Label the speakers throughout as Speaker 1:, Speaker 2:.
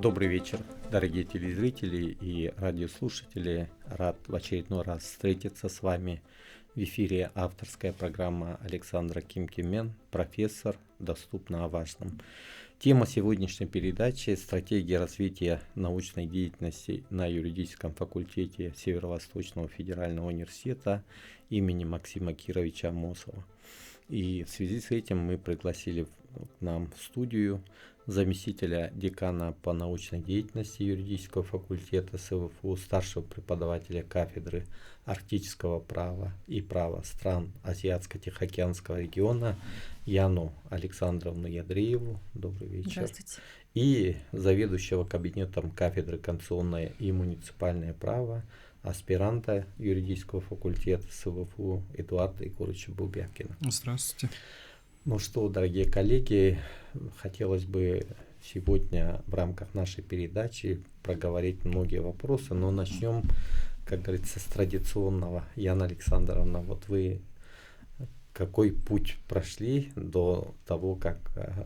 Speaker 1: Добрый вечер, дорогие телезрители и радиослушатели. Рад в очередной раз встретиться с вами в эфире авторская программа Александра Кимкимен, профессор, доступно о важном. Тема сегодняшней передачи – стратегия развития научной деятельности на юридическом факультете Северо-Восточного федерального университета имени Максима Кировича Амосова. И в связи с этим мы пригласили к нам в студию заместителя декана по научной деятельности юридического факультета СВФУ, старшего преподавателя кафедры арктического права и права стран Азиатско-Тихоокеанского региона Яну Александровну Ядрееву. Добрый вечер.
Speaker 2: Здравствуйте.
Speaker 1: И заведующего кабинетом кафедры конституционное и муниципальное право, аспиранта юридического факультета СВФУ Эдуарда Егоровича Бубякина.
Speaker 3: Здравствуйте.
Speaker 1: Ну что, дорогие коллеги, хотелось бы сегодня в рамках нашей передачи проговорить многие вопросы, но начнем, как говорится, с традиционного. Яна Александровна, вот вы какой путь прошли до того, как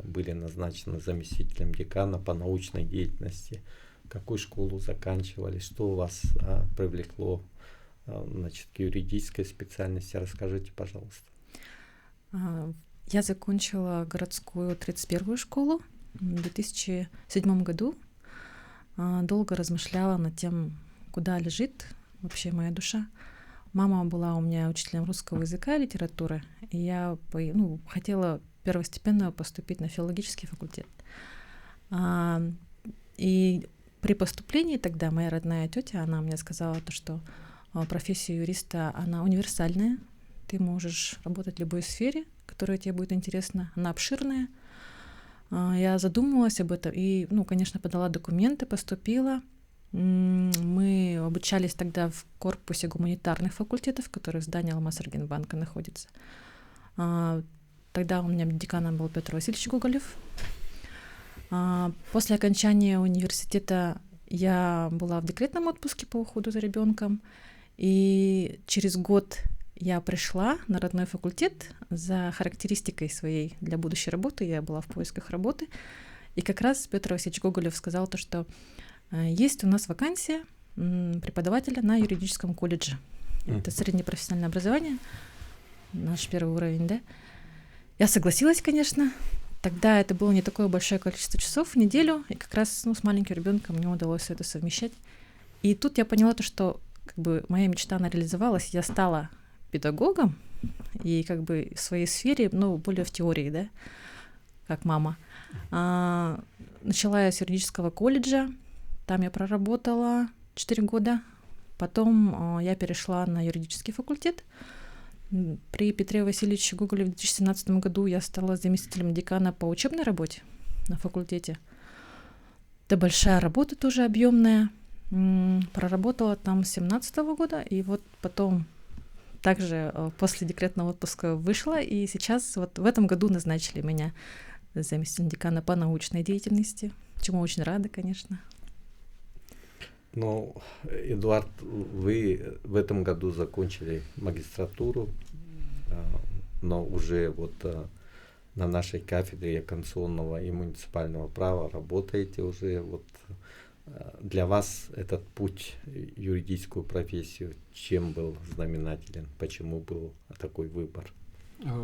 Speaker 1: были назначены заместителем декана по научной деятельности? Какую школу заканчивали? Что у вас привлекло, значит, к юридической специальности? Расскажите, пожалуйста.
Speaker 2: Я закончила городскую 31-ю школу в 2007 году. Долго размышляла над тем, куда лежит вообще моя душа. Мама была у меня учителем русского языка и литературы, и я хотела первостепенно поступить на филологический факультет. И при поступлении тогда моя родная тетя, она мне сказала, что профессия юриста, она универсальная. Ты можешь работать в любой сфере, которая тебе будет интересна, она обширная. Я задумалась об этом и, конечно, подала документы, поступила. Мы обучались тогда в корпусе гуманитарных факультетов, который в здании Алмаз-Аргенбанка находится. Тогда у меня деканом был Петр Васильевич Гоголев. После окончания университета я была в декретном отпуске по уходу за ребенком, и через год я пришла на родной факультет за характеристикой своей для будущей работы. Я была в поисках работы. И как раз Петр Васильевич Гоголев сказал что есть у нас вакансия преподавателя на юридическом колледже. Это среднее профессиональное образование, наш первый уровень, да. Я согласилась, конечно. Тогда это было не такое большое количество часов в неделю, и как раз с маленьким ребенком мне удалось это совмещать. И тут я поняла то, что моя мечта, она реализовалась. Я стала педагогом и в своей сфере, более в теории, да, как мама. Начала я с юридического колледжа, там я проработала 4 года, потом я перешла на юридический факультет. При Петре Васильевиче Гоголеве в 2017 году я стала заместителем декана по учебной работе на факультете. Это большая работа, тоже объемная. Проработала там с 2017 года, и вот потом также после декретного отпуска вышла, и сейчас вот в этом году назначили меня заместителем декана по научной деятельности, чему очень рада, конечно.
Speaker 1: Эдуард, вы в этом году закончили магистратуру, но уже на нашей кафедре конституционного и муниципального права работаете уже. Для вас этот путь в юридическую профессию чем был знаменателен? Почему был такой выбор?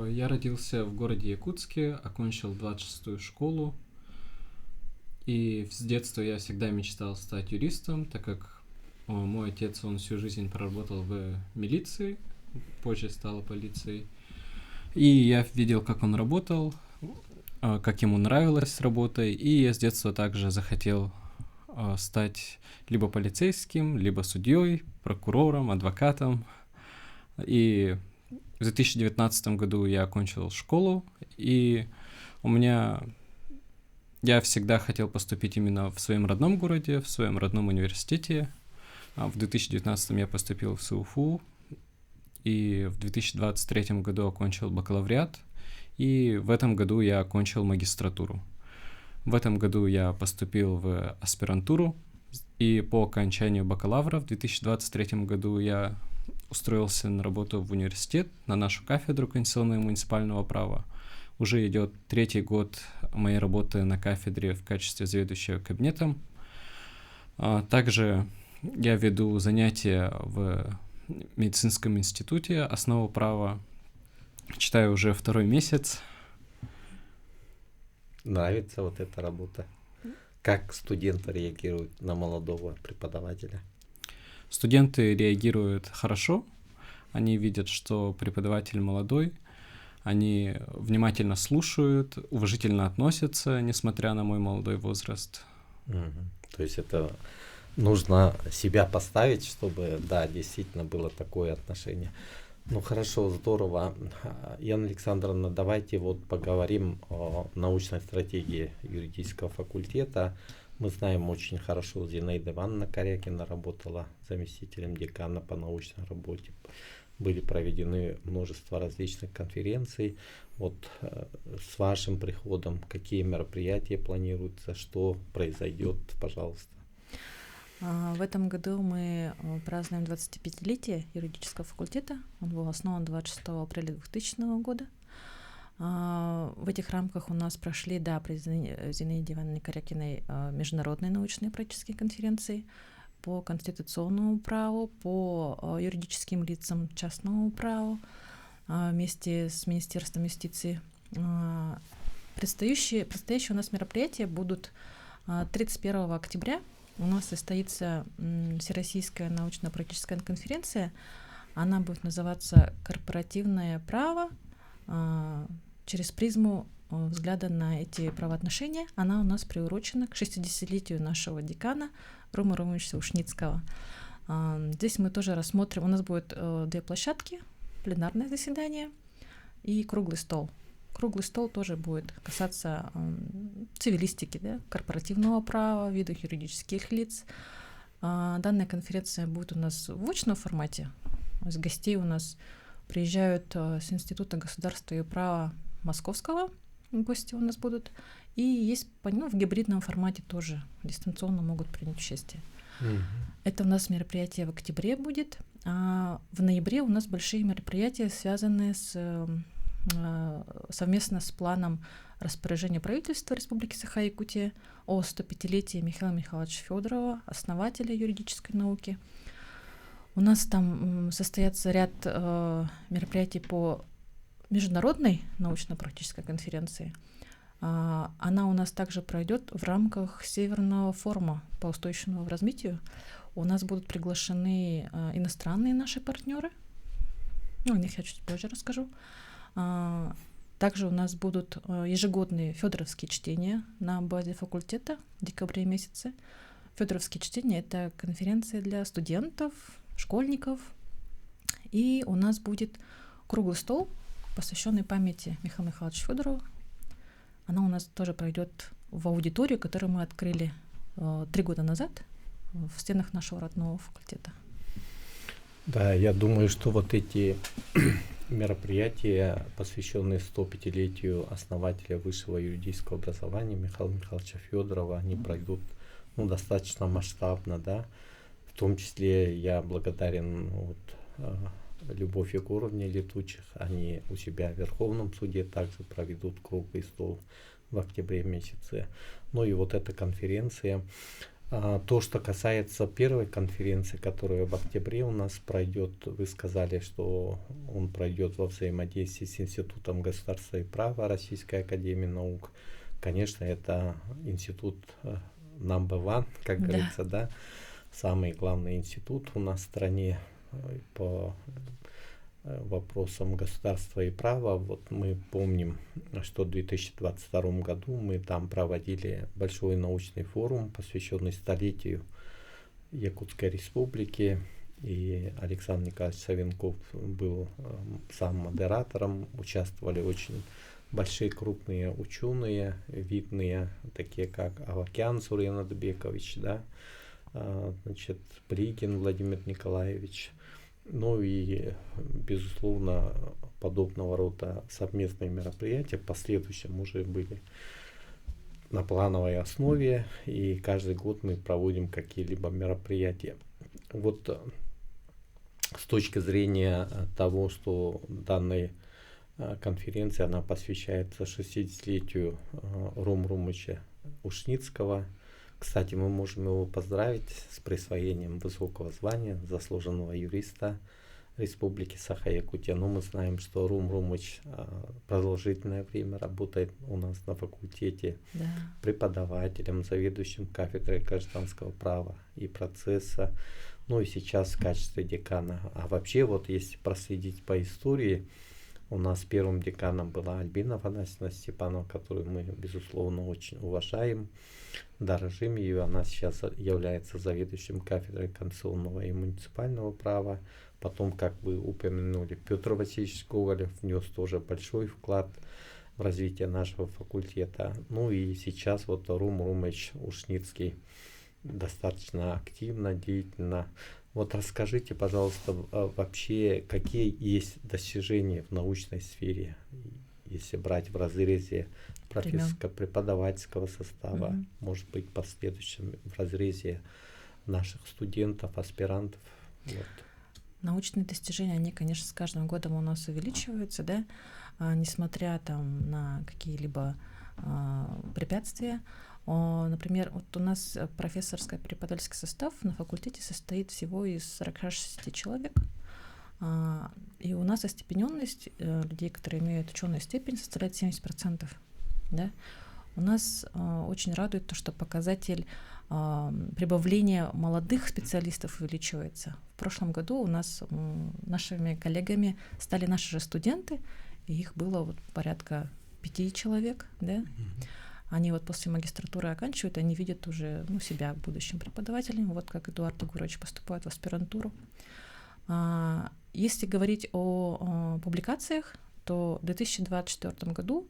Speaker 3: Я родился в городе Якутске, окончил 26-ю школу. И с детства я всегда мечтал стать юристом, так как мой отец, он всю жизнь проработал в милиции, позже стал полицией. И я видел, как он работал, как ему нравилась работа, и я с детства также захотел стать либо полицейским, либо судьей, прокурором, адвокатом. И в 2019 году я окончил школу, и я всегда хотел поступить именно в своем родном городе, в своем родном университете. В 2019 я поступил в СУФУ, и в 2023 году окончил бакалавриат, и в этом году я окончил магистратуру. В этом году я поступил в аспирантуру, и по окончанию бакалавра в 2023 году я устроился на работу в университет, на нашу кафедру конституционного и муниципального права. Уже идет 3-й год моей работы на кафедре в качестве заведующего кабинетом Также я веду занятия в медицинском институте «Основа права». Читаю уже 2-й месяц.
Speaker 1: Нравится вот эта работа? Как студенты реагируют на молодого преподавателя?
Speaker 3: Студенты реагируют хорошо. Они видят, что преподаватель молодой. Они внимательно слушают, уважительно относятся, несмотря на мой молодой возраст.
Speaker 1: То есть это нужно себя поставить, чтобы, да, действительно было такое отношение. Ну хорошо, здорово. Яна Александровна, давайте вот поговорим о научной стратегии юридического факультета. Мы знаем очень хорошо, Зинаида Ивановна Корякина работала заместителем декана по научной работе. Были проведены множество различных конференций. Вот с вашим приходом какие мероприятия планируются, что произойдет, пожалуйста.
Speaker 2: В этом году мы празднуем 25-летие юридического факультета. Он был основан 26 апреля 2000 года. В этих рамках у нас прошли, да, при Зинаиде Ивановне Корякиной международные научные практические конференции по конституционному праву, по юридическим лицам частному праву вместе с Министерством юстиции. Предстоящие у нас мероприятия будут 31 октября. У нас состоится Всероссийская научно-практическая конференция. Она будет называться «Корпоративное право через призму взгляда на эти правоотношения». Она у нас приурочена к 60-летию нашего декана Рома Романовича Ушницкого. Здесь мы тоже рассмотрим, у нас будет 2 площадки, пленарное заседание и круглый стол. Круглый стол тоже будет касаться цивилистики, да, корпоративного права, видов юридических лиц. Данная конференция будет у нас в очном формате. Из гостей у нас приезжают с Института государства и права Московского, гости у нас будут, и есть в гибридном формате тоже, дистанционно могут принять участие. Это у нас мероприятие в октябре будет, а в ноябре у нас большие мероприятия, связанные совместно с планом распоряжения правительства Республики Саха-Якутия о 105-летии Михаила Михайловича Федорова, основателя юридической науки. У нас там состоятся ряд мероприятий по международной научно-практической конференции. Она у нас также пройдет в рамках Северного форума по устойчивому развитию. У нас будут приглашены иностранные наши партнеры. О них я чуть позже расскажу. Также у нас будут ежегодные федоровские чтения на базе факультета в декабре месяце. Федоровские чтения — это конференция для студентов, школьников. И у нас будет круглый стол, посвященный памяти Михаила Михайловича Федорова. Она у нас тоже пройдет в аудиторию, которую мы открыли 3 года назад в стенах нашего родного факультета.
Speaker 1: Да, я думаю, что вот эти мероприятия, посвященные 105-летию основателя высшего юридического образования Михаила Михайловича Федорова, они пройдут достаточно масштабно, да. В том числе я благодарен Любовь Егоровне Летучих. Они у себя в Верховном суде также проведут круглый стол в октябре месяце. Ну и вот эта конференция. То, что касается первой конференции, которая в октябре у нас пройдет, вы сказали, что он пройдет во взаимодействии с Институтом государства и права Российской академии наук. Конечно, это институт number one, как говорится, да, самый главный институт у нас в стране по вопросам государства и права. Вот мы помним, что в 2022 году мы там проводили большой научный форум, посвященный столетию Якутской республики, и Александр Николаевич Савенков был сам модератором. Участвовали очень большие крупные ученые, видные, такие как Авакян Сурен Адбекович, да, значит, Плигин Владимир Николаевич. Ну и, безусловно, подобного рода совместные мероприятия в последующем уже были на плановой основе, и каждый год мы проводим какие-либо мероприятия. Вот с точки зрения того, что данная конференция, она посвящается 60-летию Рома Романовича Ушницкого, Кстати, мы можем его поздравить с присвоением высокого звания заслуженного юриста Республики Саха-Якутия. Но мы знаем, что Рум Румыч продолжительное время работает у нас на факультете преподавателем, заведующим кафедрой гражданского права и процесса, ну и сейчас в качестве декана. А вообще, вот если проследить по истории, у нас первым деканом была Альбина Афанасьевна Степанова, которую мы, безусловно, очень уважаем, дорожим ее. Она сейчас является заведующим кафедрой конституционного и муниципального права. Потом, как вы упомянули, Петр Васильевич Гоголев внес тоже большой вклад в развитие нашего факультета. Ну и сейчас вот Рум Румыч Ушницкий достаточно активно, деятельно. Вот расскажите, пожалуйста, вообще, какие есть достижения в научной сфере, если брать в разрезе профессорско-преподавательского состава, может быть, в последующем в разрезе наших студентов, аспирантов. Вот.
Speaker 2: Научные достижения, они, конечно, с каждым годом у нас увеличиваются, да, несмотря там на какие-либо препятствия. Например, вот у нас профессорско-преподавательский состав на факультете состоит всего из 46 человек, и у нас остепененность людей, которые имеют ученую степень, составляет 70%. Да? У нас очень радует то, что показатель прибавления молодых специалистов увеличивается. В прошлом году у нас нашими коллегами стали наши же студенты, и их было вот порядка 5 человек. Да? Они вот после магистратуры оканчивают, они видят уже себя будущим преподавателем, вот как Эдуард Егорович поступает в аспирантуру. Если говорить о публикациях, то в 2024 году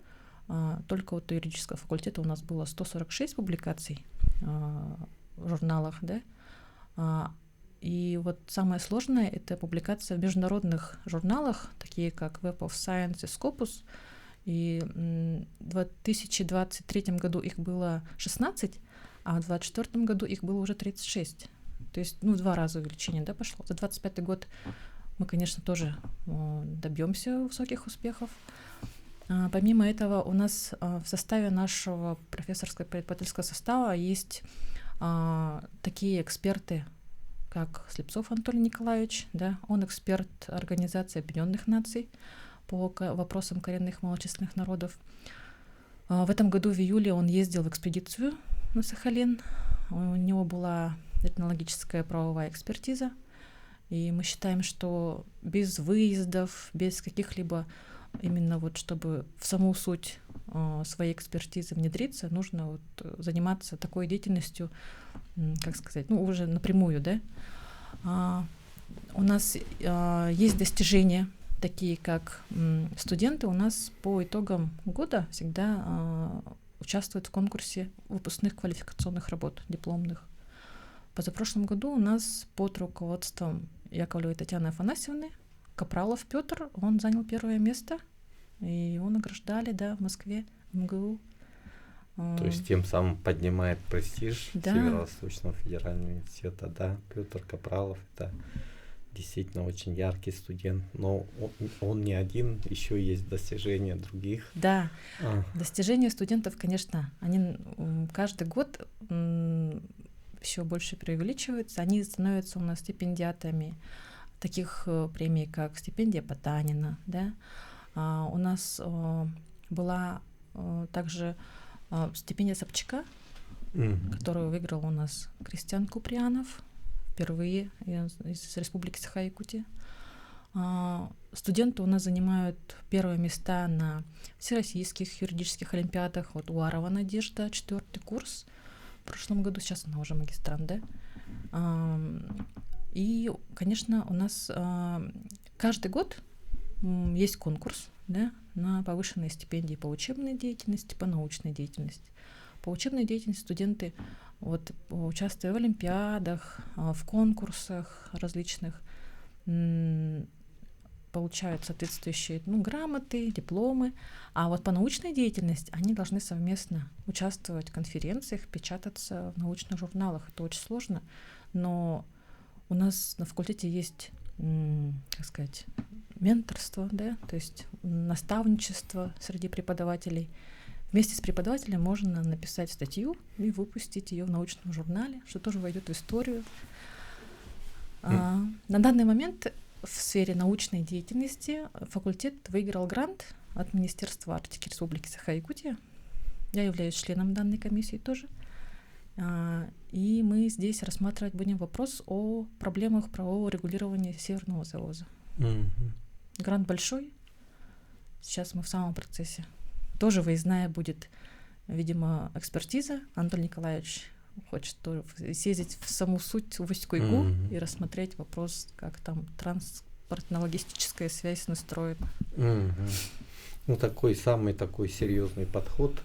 Speaker 2: только вот у юридического факультета у нас было 146 публикаций в журналах, да. И вот самое сложное — это публикация в международных журналах, такие как Web of Science и Scopus. И в 2023 году их было 16, а в 2024 году их было уже 36. То есть, в 2 раза увеличение, да, пошло. За 2025 год мы, конечно, тоже добьемся высоких успехов. Помимо этого, у нас в составе нашего профессорско-преподавательского состава есть такие эксперты, как Слепцов Анатолий Николаевич, да, он эксперт Организации Объединенных Наций по вопросам коренных малочисленных народов. В этом году в июле он ездил в экспедицию на Сахалин. У него была этнологическая правовая экспертиза. И мы считаем, что без выездов, без каких-либо именно вот чтобы в саму суть своей экспертизы внедриться, нужно вот заниматься такой деятельностью, как сказать, уже напрямую, да. У нас есть достижения, такие как студенты у нас по итогам года всегда участвуют в конкурсе выпускных квалификационных работ, дипломных. Позапрошлом году у нас под руководством Яковлевой Татьяны Афанасьевны Капралов Петр, он занял 1 место, и его награждали, да, в Москве, в МГУ.
Speaker 1: То есть тем самым поднимает престиж
Speaker 2: Да.
Speaker 1: Северо-Восточного федерального университета, да, Петр Капралов, это действительно очень яркий студент, но он не один, еще есть достижения других.
Speaker 2: Да, достижения студентов, конечно, они каждый год еще больше преувеличиваются, они становятся у нас стипендиатами таких премий, как стипендия Потанина, да. У нас была также стипендия Собчака, которую выиграл у нас Кристиан Куприянов впервые из Республики Саха-Якутия. Студенты у нас занимают 1 места на всероссийских юридических олимпиадах. Вот Уарова Надежда, 4-й курс в прошлом году, сейчас она уже магистрант, да. И, конечно, у нас каждый год есть конкурс, да, на повышенные стипендии по учебной деятельности, по научной деятельности. По учебной деятельности студенты, вот, участвуя в олимпиадах, в конкурсах различных, получают соответствующие грамоты, дипломы. А вот по научной деятельности они должны совместно участвовать в конференциях, печататься в научных журналах. Это очень сложно, но у нас на факультете есть, как сказать, менторство, да, то есть наставничество среди преподавателей. вместе с преподавателем можно написать статью и выпустить ее в научном журнале, что тоже войдет в историю. На данный момент в сфере научной деятельности факультет выиграл грант от Министерства Арктики Республики Саха-Якутия. Я являюсь членом данной комиссии тоже. И мы здесь рассматривать будем вопрос о проблемах правового регулирования северного завоза. Грант большой. Сейчас мы в самом процессе. Тоже выездная будет, видимо, экспертиза. Антон Николаевич хочет тоже съездить в саму суть в Усть-Куйгу и рассмотреть вопрос, как там транспортно-логистическая связь настроена.
Speaker 1: Ну, такой серьезный подход.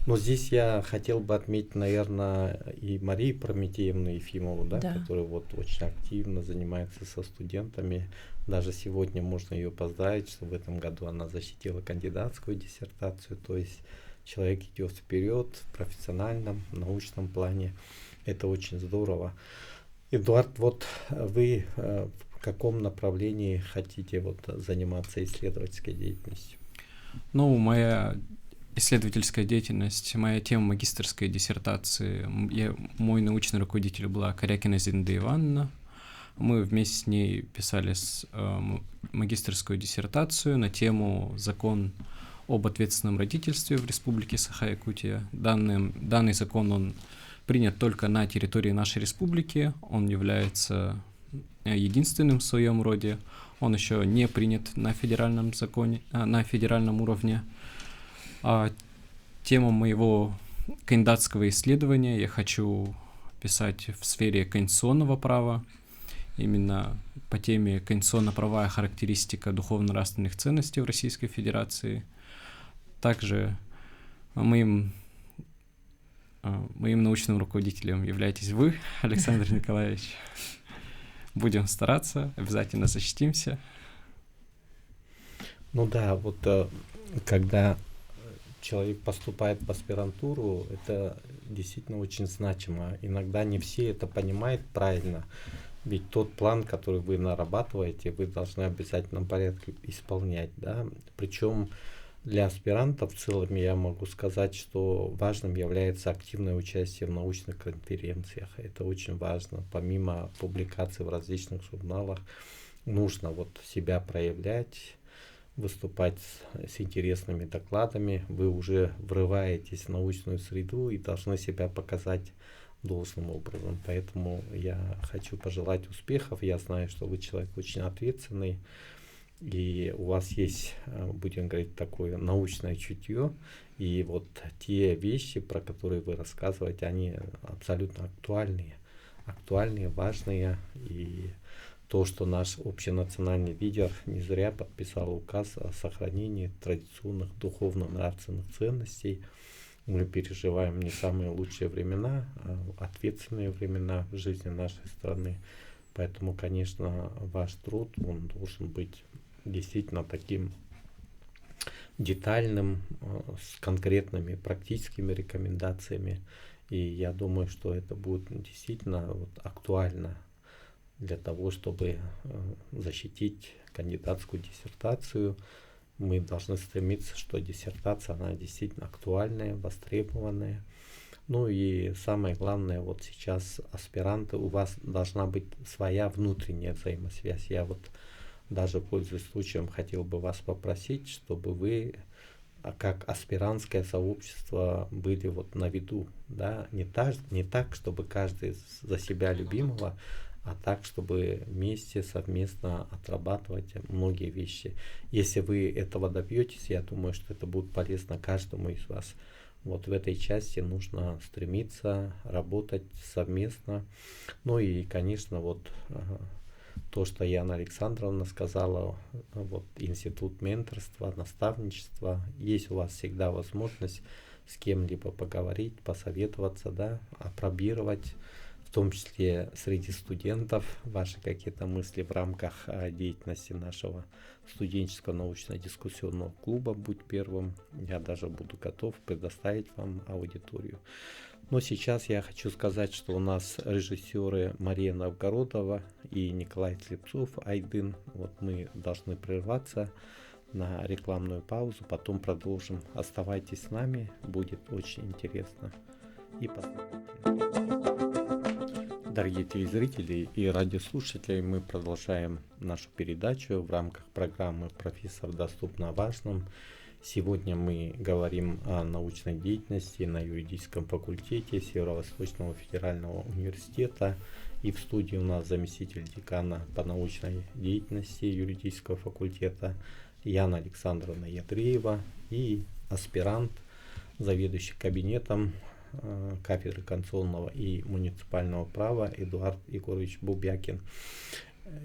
Speaker 1: Но здесь я хотел бы отметить, наверное, и Марию Прометеевну Ефимову, да, которая вот очень активно занимается со студентами. Даже сегодня можно ее поздравить, что в этом году она защитила кандидатскую диссертацию. То есть человек идет вперед в профессиональном, научном плане. Это очень здорово. Эдуард, вот вы в каком направлении хотите вот заниматься исследовательской деятельностью?
Speaker 3: Ну, моя исследовательская деятельность, моя тема магистерской диссертации, мой научный руководитель была Корякина Зинда Ивановна. Мы вместе с ней писали магистерскую диссертацию на тему «Закон об ответственном родительстве в Республике Саха-Якутия». Данный закон, он принят только на территории нашей республики, он является единственным в своем роде, он еще не принят на федеральном законе, на федеральном уровне. Тему моего кандидатского исследования я хочу писать в сфере конституционного права, именно по теме конституционно-правовая характеристика духовно-нравственных ценностей в Российской Федерации. Также моим научным руководителем являетесь вы, Александр Николаевич. Будем стараться, обязательно защитимся.
Speaker 1: Ну да, вот когда человек поступает в аспирантуру, это действительно очень значимо. Иногда не все это понимают правильно, ведь тот план, который вы нарабатываете, вы должны в обязательном порядке исполнять, да. Причем для аспирантов в целом я могу сказать, что важным является активное участие в научных конференциях. Это очень важно. Помимо публикаций в различных журналах, нужно вот себя проявлять, выступать с интересными докладами. Вы уже врываетесь в научную среду и должны себя показать должным образом. Поэтому я хочу пожелать успехов. Я знаю, что вы человек очень ответственный, и у вас есть, будем говорить, такое научное чутье. И вот те вещи, про которые вы рассказываете, они абсолютно актуальные, важные. И то, что наш общенациональный лидер не зря подписал указ о сохранении традиционных духовно-нравственных ценностей. Мы переживаем не самые лучшие времена, а ответственные времена в жизни нашей страны. Поэтому, конечно, ваш труд, он должен быть действительно таким детальным, с конкретными практическими рекомендациями. И я думаю, что это будет действительно вот актуально для того, чтобы защитить кандидатскую диссертацию. Мы должны стремиться, что диссертация, она действительно актуальная, востребованная. Ну и самое главное, вот сейчас аспиранты, у вас должна быть своя внутренняя взаимосвязь. Я вот даже, пользуясь случаем, хотел бы вас попросить, чтобы вы, как аспирантское сообщество, были вот на виду, да, не так, чтобы каждый за себя любимого, а так, чтобы вместе, совместно отрабатывать многие вещи. Если вы этого добьетесь, я думаю, что это будет полезно каждому из вас. Вот в этой части нужно стремиться работать совместно. Ну и, конечно, вот то, что Яна Александровна сказала, вот институт менторства, наставничества, есть у вас всегда возможность с кем-либо поговорить, посоветоваться, да, апробировать, в том числе среди студентов, ваши какие-то мысли в рамках деятельности нашего студенческого научно-дискуссионного клуба «Будь первым». Я даже буду готов предоставить вам аудиторию. Но сейчас я хочу сказать, что у нас режиссеры Мария Новгородова и Николай Слепцов, Айдын. Вот мы должны прерваться на рекламную паузу, потом продолжим. Оставайтесь с нами, будет очень интересно и познавательно. Дорогие телезрители и радиослушатели, мы продолжаем нашу передачу в рамках программы «Профессор доступно о важном». Сегодня мы говорим о научной деятельности на юридическом факультете Северо-Восточного федерального университета. И в студии у нас заместитель декана по научной деятельности юридического факультета Яна Александровна Ядреева и аспирант, заведующий кабинетом кафедры конституционного и муниципального права Эдуард Егорович Бубякин.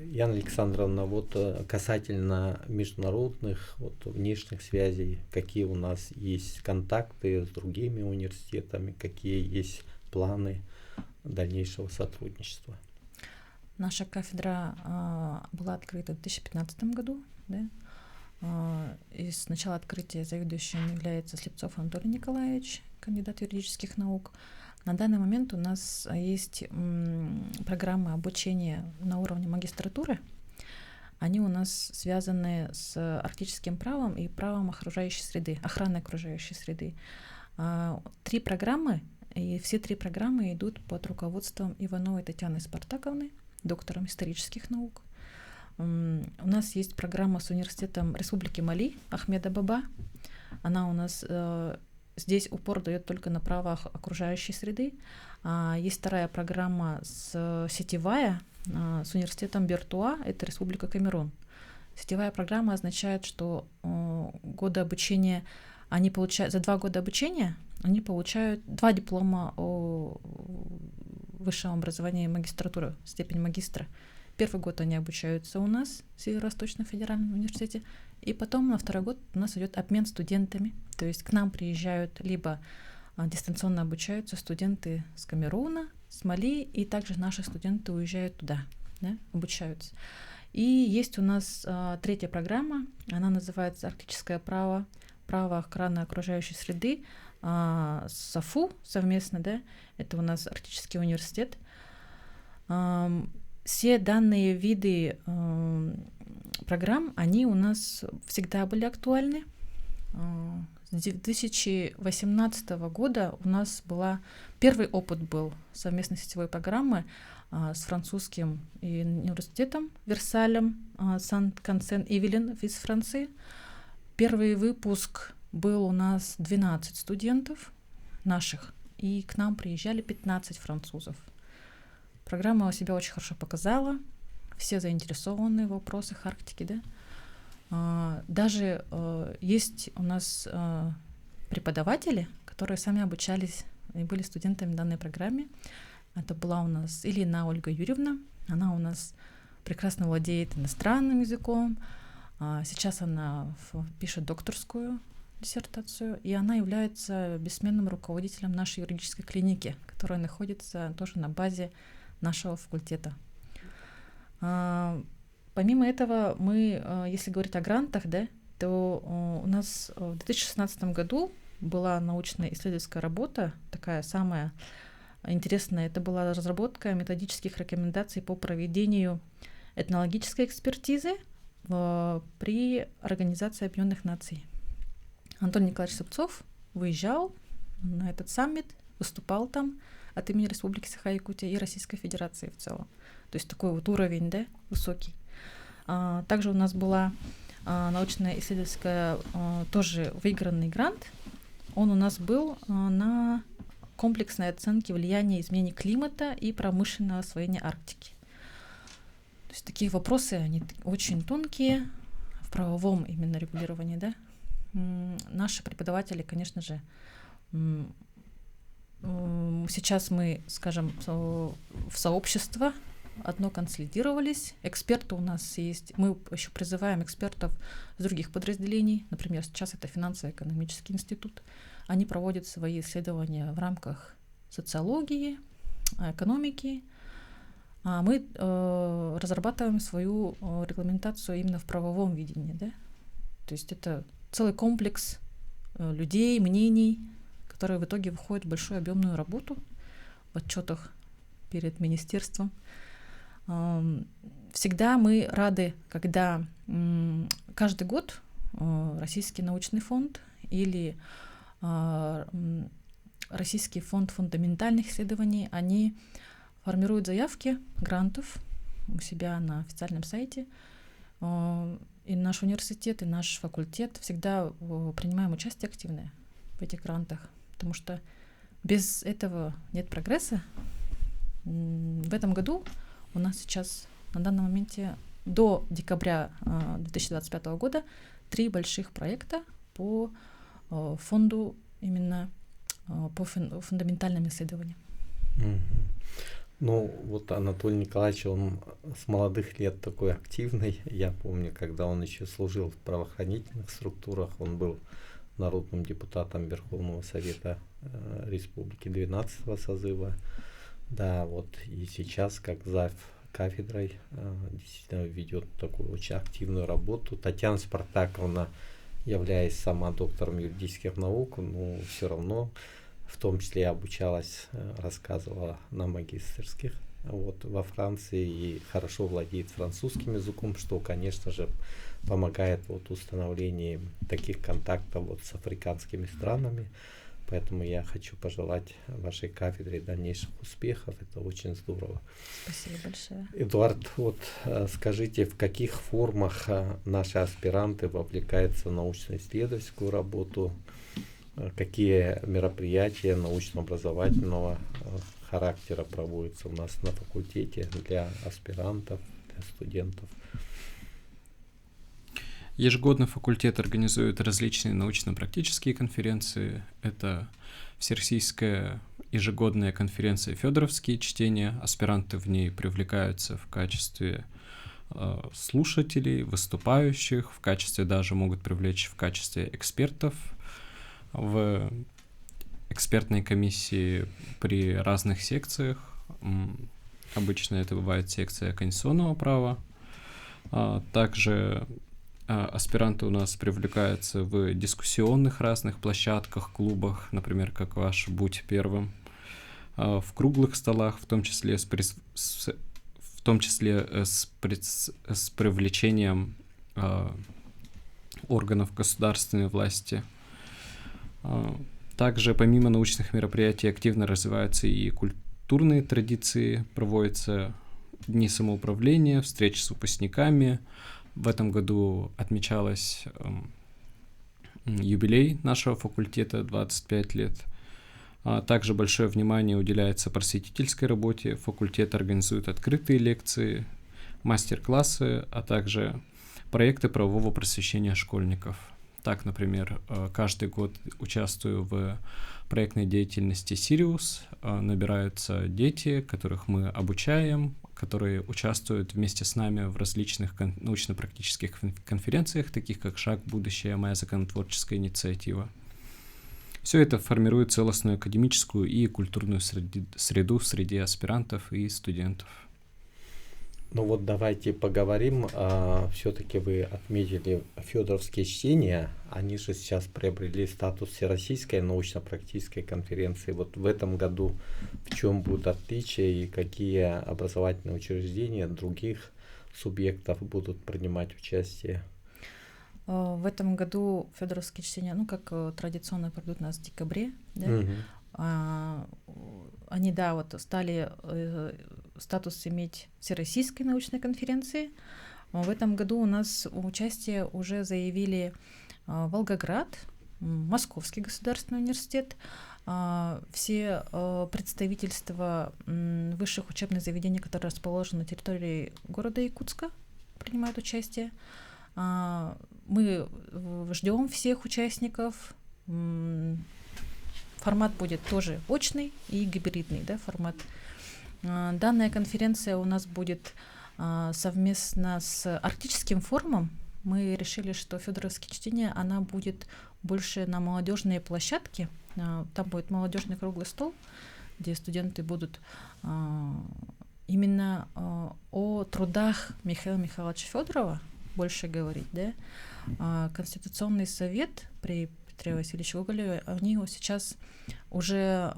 Speaker 1: Яна Александровна, вот касательно международных внешних связей, какие у нас есть контакты с другими университетами, какие есть планы дальнейшего сотрудничества?
Speaker 2: Наша кафедра была открыта в 2015 году, да? И с начала открытия заведующим является Слепцов Анатолий Николаевич, кандидат юридических наук. На данный момент у нас есть программы обучения на уровне магистратуры. Они у нас связаны с арктическим правом и правом окружающей среды, охраны окружающей среды. 3 программы, и все 3 программы идут под руководством Ивановой Татьяны Спартаковны, доктором исторических наук. У нас есть программа с университетом Республики Мали Ахмеда Баба. Она у нас здесь упор дает только на право окружающей среды. Есть вторая программа сетевая с университетом Бертуа, это Республика Камерун. Сетевая программа означает, что годы обучения они получают, за 2 года обучения они получают 2 диплома о высшем образовании магистратуры, степень магистра. Первый год они обучаются у нас в Северо-Восточном федеральном университете, и потом на 2-й год у нас идет обмен студентами, то есть к нам приезжают либо дистанционно обучаются студенты с Камеруна, с Мали, и также наши студенты уезжают туда, да, обучаются. И есть у нас 3-я программа, она называется «Арктическое право, право охраны окружающей среды», с САФУ совместно, да, это у нас Арктический университет. Все данные виды программ, они у нас всегда были актуальны. С 2018 года у нас первый опыт был совместной сетевой программы с французским университетом Версалем, Сан-Кансен-Ивелен из Франции. Первый выпуск был у нас 12 студентов наших, и к нам приезжали 15 французов. Программа себя очень хорошо показала, все заинтересованы в вопросах Арктики, да. Даже есть у нас преподаватели, которые сами обучались и были студентами данной программы. Это была у нас Ильина Ольга Юрьевна, она у нас прекрасно владеет иностранным языком, сейчас она пишет докторскую диссертацию, и она является бессменным руководителем нашей юридической клиники, которая находится тоже на базе нашего факультета. Помимо этого, мы, если говорить о грантах, да, то у нас в 2016 году была научно-исследовательская работа, такая самая интересная, это была разработка методических рекомендаций по проведению этнологической экспертизы при Организации Объединенных Наций. Антон Николаевич Слепцов выезжал на этот саммит, выступал там от имени Республики Саха-Якутия и Российской Федерации в целом. То есть такой вот уровень, да, высокий. Также у нас была научно-исследовательская, тоже выигранный грант. Он у нас был на комплексной оценке влияния изменений климата и промышленного освоения Арктики. То есть такие вопросы, они очень тонкие в правовом именно регулировании, да. Наши преподаватели, конечно же, сейчас мы, скажем, в сообщество одно консолидировались. Эксперты у нас есть. Мы еще призываем экспертов с других подразделений. Например, сейчас это финансово-экономический институт. Они проводят свои исследования в рамках социологии, экономики. А мы разрабатываем свою регламентацию именно в правовом видении. Да? То есть это целый комплекс людей, мнений, которые в итоге выходят в большую объемную работу в отчетах перед министерством. Всегда мы рады, когда каждый год Российский научный фонд или Российский фонд фундаментальных исследований, они формируют заявки грантов у себя на официальном сайте. И наш университет, и наш факультет всегда принимаем участие активное в этих грантах, потому что без этого нет прогресса. В этом году у нас сейчас на данном моменте до декабря 2025 года 3 больших проекта по фонду именно по фундаментальным исследованиям.
Speaker 1: Ну, вот Анатолий Николаевич, он с молодых лет такой активный. Я помню, когда он еще служил в правоохранительных структурах, он был народным депутатом Верховного Совета Республики 12-го созыва. Да, вот и сейчас, как зав. Кафедрой, действительно ведет такую очень активную работу. Татьяна Спартаковна, являясь сама доктором юридических наук, но все равно в том числе обучалась, рассказывала на магистерских вот, во Франции и хорошо владеет французским языком, что, конечно же, помогает вот установлению таких контактов вот с африканскими странами. Поэтому я хочу пожелать вашей кафедре дальнейших успехов. Это очень здорово.
Speaker 2: Спасибо большое.
Speaker 1: Эдуард, вот скажите, в каких формах наши аспиранты вовлекаются в научно-исследовательскую работу? Какие мероприятия научно-образовательного характера проводятся у нас на факультете для аспирантов, для студентов?
Speaker 3: Ежегодно факультет организует различные научно-практические конференции. Это Всероссийская ежегодная конференция «Федоровские чтения». Аспиранты в ней привлекаются в качестве слушателей, выступающих, в качестве даже могут привлечь в качестве экспертов в экспертной комиссии при разных секциях. Обычно это бывает секция конституционного права. Также аспиранты у нас привлекаются в дискуссионных разных площадках, клубах, например, как ваш «Будь первым», в круглых столах, в том числе с привлечением органов государственной власти. Также помимо научных мероприятий активно развиваются и культурные традиции, проводятся дни самоуправления, встречи с выпускниками. В этом году отмечалось юбилей нашего факультета, 25 лет. Также большое внимание уделяется просветительской работе. Факультет организует открытые лекции, мастер-классы, а также проекты правового просвещения школьников. Так, например, каждый год участвую в проектной деятельности «Сириус». Набираются дети, которых мы обучаем, которые участвуют вместе с нами в различных научно-практических конференциях, таких как «Шаг в будущее», «Моя законотворческая инициатива». Все это формирует целостную академическую и культурную среду среди аспирантов и студентов.
Speaker 1: Ну вот давайте поговорим. Все-таки вы отметили федоровские чтения. Они же сейчас приобрели статус Всероссийской научно-практической конференции. Вот в этом году в чем будут отличия и какие образовательные учреждения других субъектов будут принимать участие?
Speaker 2: В этом году федоровские чтения, как традиционно пройдут у нас в декабре, да? Они, да, вот стали статус иметь Всероссийской научной конференции. В этом году у нас участие уже заявили Волгоград, Московский государственный университет, все представительства высших учебных заведений, которые расположены на территории города Якутска, принимают участие. Мы ждем всех участников. Формат будет тоже очный и гибридный, да, формат. Данная конференция у нас будет совместно с Арктическим форумом. Мы решили, что федоровские чтения, она будет больше на молодежные площадки. Там будет молодежный круглый стол, где студенты будут именно о трудах Михаила Михайловича Федорова больше говорить, да. Конституционный совет при Петре Васильевиче Гоголеве, они сейчас уже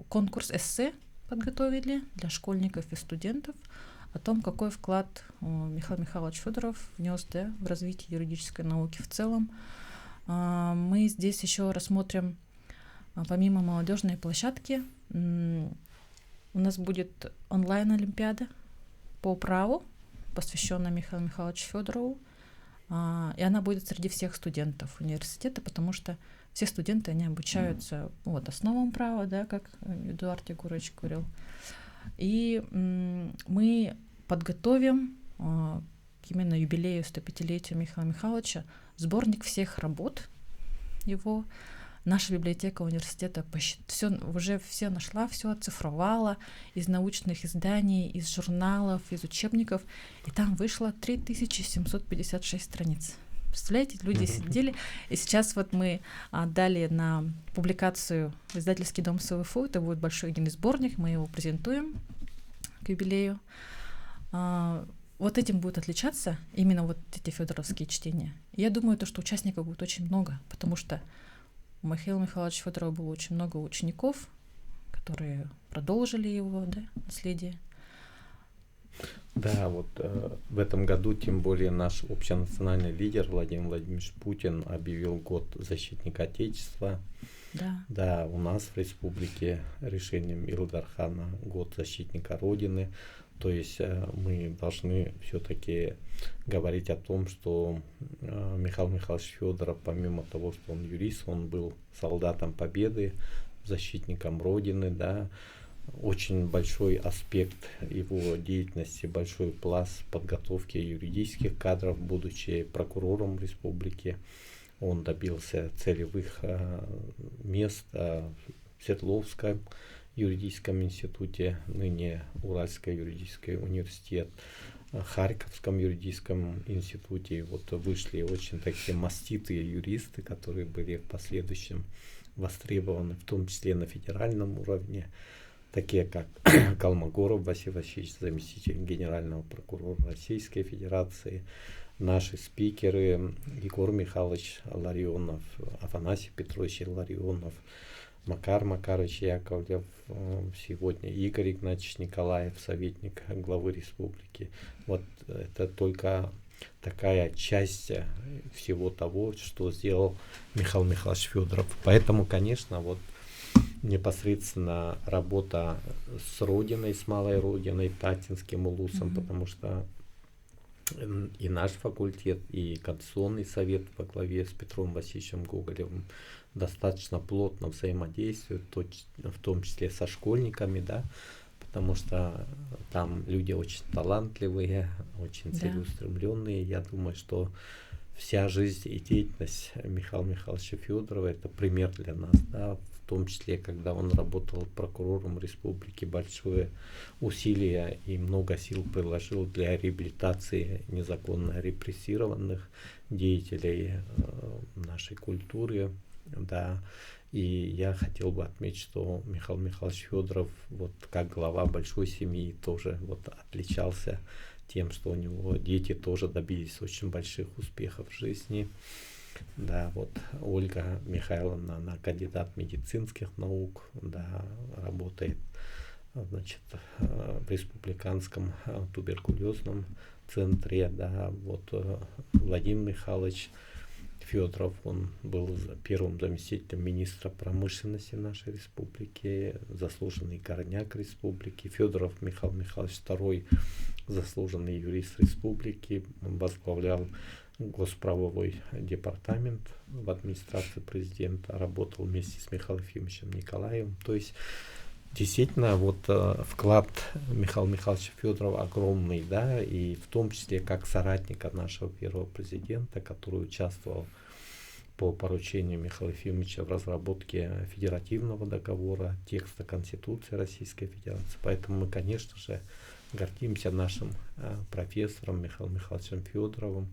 Speaker 2: конкурс эссе подготовили для школьников и студентов о том, какой вклад Михаил Михайлович Федоров внес, да, в развитие юридической науки в целом. Мы здесь еще рассмотрим, помимо молодежной площадки, у нас будет онлайн-олимпиада по праву, посвященная Михаилу Михайловичу Федорову, и она будет среди всех студентов университета, потому что все студенты, они обучаются основам права, да, как Эдуард Егорович говорил. И мы подготовим к именно юбилею 105-летию Михаила Михайловича сборник всех работ его. Наша библиотека университета уже все нашла, все оцифровала из научных изданий, из журналов, из учебников, и там вышло 3756 страниц. Представляете, люди сидели, и сейчас вот мы отдали на публикацию в издательский дом СВФУ, это будет большой единый сборник, мы его презентуем к юбилею. Вот этим будет отличаться именно вот эти федоровские чтения. И я думаю, что участников будет очень много, потому что у Михаила Михайловича Федорова было очень много учеников, которые продолжили его, да, наследие.
Speaker 1: Да, вот в этом году, тем более, наш общенациональный лидер Владимир Владимирович Путин объявил год защитника Отечества.
Speaker 2: Да.
Speaker 1: Да, у нас в республике решением Илдархана год защитника Родины. То есть мы должны все-таки говорить о том, что Михаил Михайлович Федоров, помимо того, что он юрист, он был солдатом Победы, защитником Родины, да. Очень большой аспект его деятельности, большой пласт подготовки юридических кадров, будучи прокурором республики. Он добился целевых мест в Свердловском юридическом институте, ныне Уральский юридический университет, Харьковском юридическом институте. Вот вышли очень такие маститые юристы, которые были в последующем востребованы, в том числе на федеральном уровне, такие как Колмогоров Василий Васильевич, заместитель генерального прокурора Российской Федерации, наши спикеры Егор Михайлович Ларионов, Афанасий Петрович Ларионов, Макар Макарович Яковлев, сегодня Игорь Игнатьевич Николаев, советник главы республики. Вот это только такая часть всего того, что сделал Михаил Михайлович Федоров. Поэтому, конечно, вот непосредственно работа с Родиной, с Малой Родиной, Татинским улусом, потому что и наш факультет, и Конституционный совет во главе с Петром Васильевичем Гоголевым достаточно плотно взаимодействуют, в том числе со школьниками, да, потому что там люди очень талантливые, очень целеустремленные. Я думаю, что вся жизнь и деятельность Михаила Михайловича Федорова — это пример для нас, да, в том числе, когда он работал прокурором республики, большое усилие и много сил приложил для реабилитации незаконно репрессированных деятелей нашей культуры, да. И я хотел бы отметить, что Михаил Михайлович Федоров, вот как глава большой семьи, тоже вот отличался тем, что у него дети тоже добились очень больших успехов в жизни. Да, вот Ольга Михайловна, она кандидат медицинских наук, да, работает, значит, в республиканском туберкулезном центре, да, вот Владимир Михайлович Федоров, он был первым заместителем министра промышленности нашей республики, заслуженный горняк республики. Федоров Михаил Михайлович, второй заслуженный юрист республики, он возглавлял Госправовой департамент в администрации президента, работал вместе с Михаилом Ефимовичем Николаевым. То есть действительно вот вклад Михаила Михайловича Федорова огромный, да, и в том числе как соратника нашего первого президента, который участвовал по поручению Михаила Ефимовича в разработке федеративного договора, текста Конституции Российской Федерации. Поэтому мы, конечно же, гордимся нашим профессором Михаилом Михайловичем Федоровым,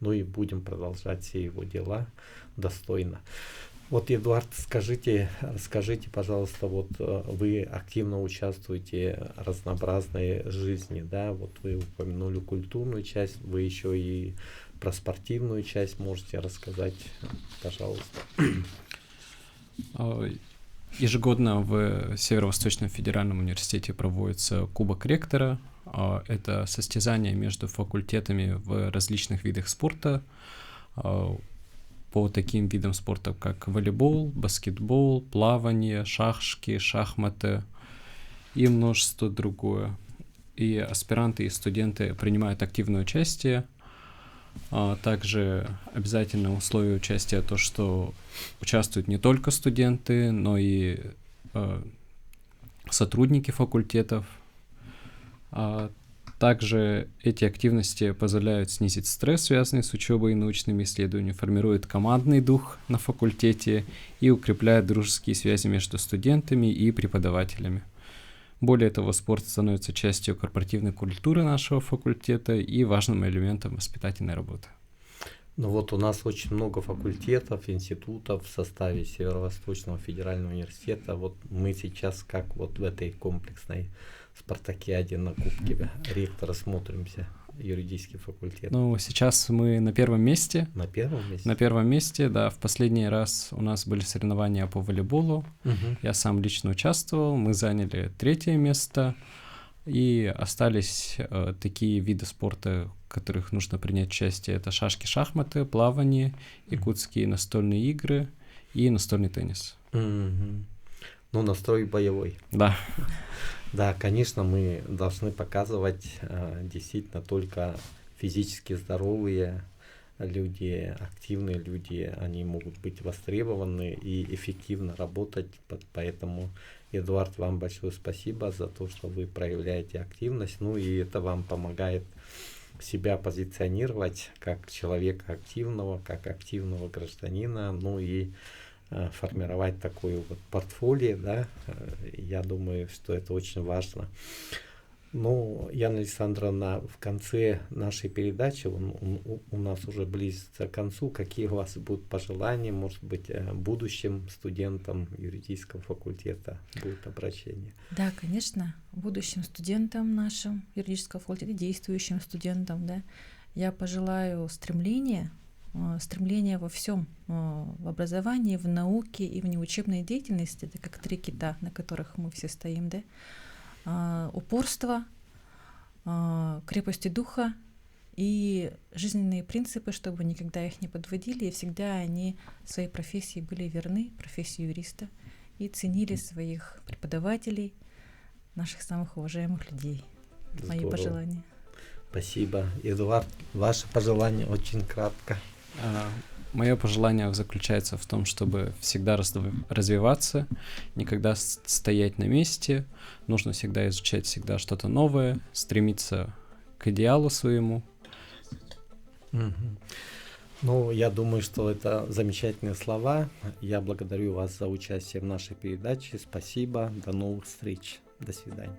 Speaker 1: ну и будем продолжать все его дела достойно. Вот, Эдуард, расскажите, пожалуйста, вот вы активно участвуете в разнообразной жизни, да, вот вы упомянули культурную часть, вы еще и про спортивную часть можете рассказать, пожалуйста.
Speaker 3: Ежегодно в Северо-Восточном федеральном университете проводится Кубок ректора. Это состязания между факультетами в различных видах спорта, по таким видам спорта, как волейбол, баскетбол, плавание, шашки, шахматы и множество другое. И аспиранты и студенты принимают активное участие. Также обязательно условие участия то, что участвуют не только студенты, но и сотрудники факультетов. Также эти активности позволяют снизить стресс, связанный с учебой и научными исследованиями, формируют командный дух на факультете и укрепляют дружеские связи между студентами и преподавателями. Более того, спорт становится частью корпоративной культуры нашего факультета и важным элементом воспитательной работы.
Speaker 1: Ну вот у нас очень много факультетов, институтов в составе Северо-Восточного федерального университета. Вот мы сейчас как вот в этой комплексной спартакиаде на Кубке ректора смотримся, юридический факультет.
Speaker 3: Ну, сейчас мы на первом месте.
Speaker 1: На первом месте?
Speaker 3: На первом месте, да. В последний раз у нас были соревнования по волейболу. Я сам лично участвовал. Мы заняли 3-е место. И остались такие виды спорта, в которых нужно принять участие. Это шашки, шахматы, плавание, якутские настольные игры и настольный теннис.
Speaker 1: Ну, настрой боевой.
Speaker 3: Да.
Speaker 1: Да, конечно, мы должны показывать действительно только физически здоровые люди, активные люди, они могут быть востребованы и эффективно работать. Поэтому, Эдуард, вам большое спасибо за то, что вы проявляете активность. Ну и это вам помогает себя позиционировать как человека активного, как активного гражданина. Ну и формировать такое вот портфолио, да, я думаю, что это очень важно. Ну, Яна Александровна, в конце нашей передачи, у нас уже близится к концу, какие у вас будут пожелания, может быть, будущим студентам юридического факультета будет обращение?
Speaker 2: Да, конечно, будущим студентам нашим юридического факультета, действующим студентам, да, я пожелаю стремления во всем, в образовании, в науке и в неучебной деятельности, это как 3 кита, на которых мы все стоим, да, упорство, крепости духа и жизненные принципы, чтобы никогда их не подводили, и всегда они своей профессии были верны, профессии юриста, и ценили своих преподавателей, наших самых уважаемых людей.
Speaker 1: Здорово.
Speaker 2: Мои пожелания.
Speaker 1: Спасибо. Эдуард, ваше пожелание очень кратко.
Speaker 3: Мое пожелание заключается в том, чтобы всегда развиваться, никогда стоять на месте, нужно всегда изучать всегда что-то новое, стремиться к идеалу своему.
Speaker 1: Ну, я думаю, что это замечательные слова. Я благодарю вас за участие в нашей передаче. Спасибо. До новых встреч. До свидания.